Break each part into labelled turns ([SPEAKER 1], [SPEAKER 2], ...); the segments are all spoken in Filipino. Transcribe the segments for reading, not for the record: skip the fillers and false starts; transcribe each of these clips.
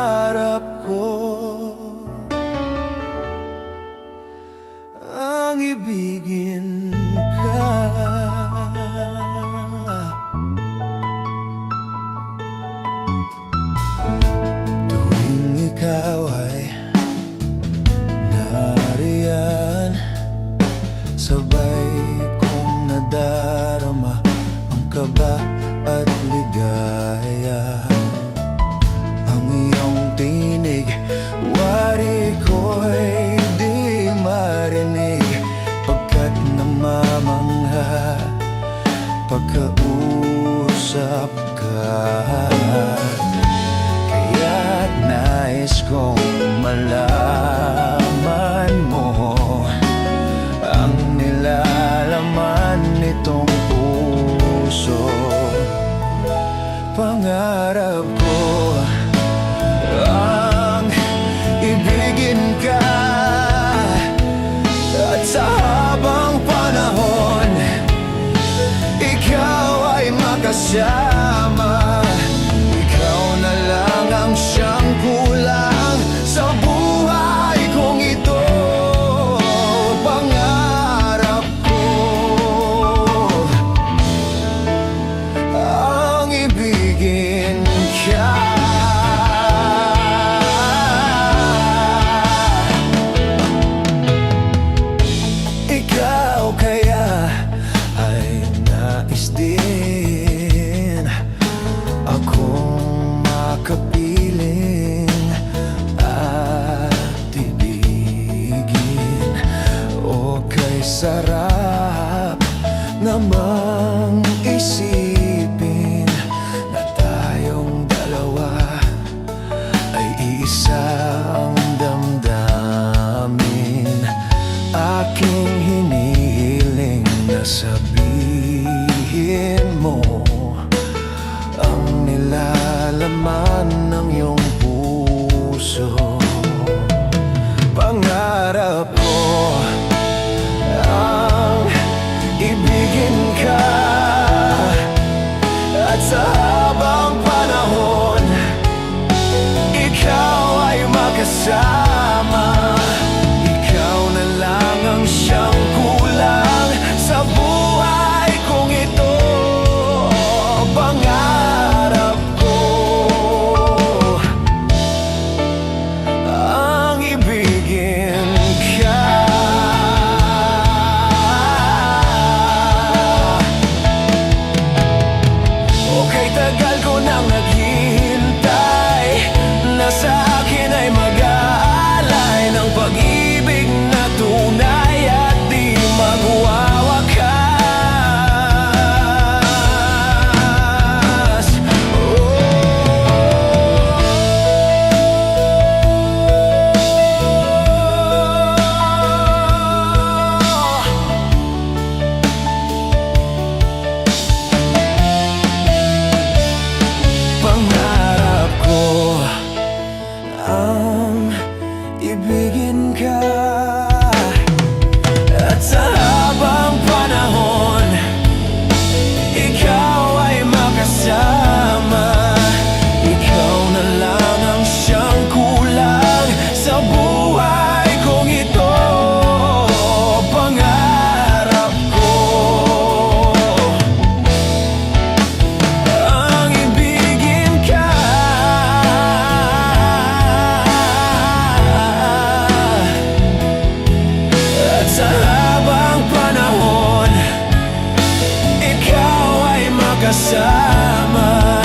[SPEAKER 1] pangarap ko ang ibigin ka. Tuwing ikaw ay nariyan, sabay kong nadarama ang kaba at ligaya. Ang iyong tinig, wari ko'y di marinig, pagkat namamangha pagkausap ka. Kaya't nais kong malaman mo ang nilalaman nitong puso. Pangarap ko ang ibigin ka, at sa habang panahon ikaw ay makasama. Ikaw na lang ang siyang kulang sa buhay kong ito. Pangarap ko ang ibigin ka. Ikaw kaya ay nais din akong makapiling at ibigin. O kay sarap namang isipin na tayong dalawa ay iisang damdamin. Aking hinihiling na sabihin mo ang nilalaman ng iyong puso. Pangarap ko ang ibigin ka, at sa habang panahon ikaw ay makasama. Ikaw na lang ang siyang kulang sa buhay kong ito. Pangarap ko ang ibigin ka. Okay, tagal ko nang naghihintay na sa akin ay mag-aalay ng pag-ibig na tunay at di magwawakas. Pangarap ko ang ibigin ka, at sa habang panahon ikaw ay makasama. Ikaw na lang ang siyang kulang sa buhay kong ito. Pangarap ko ang ibigin ka, at sa habang panahon ikaw ay makasama.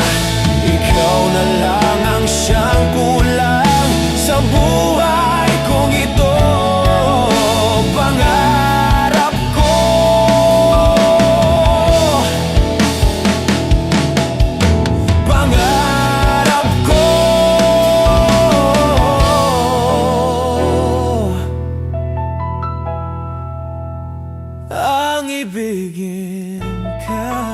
[SPEAKER 1] Ikaw na lang ang siyang kulang sa buhay kong ito. Pangarap ko pangarap ko ang ibigin ka.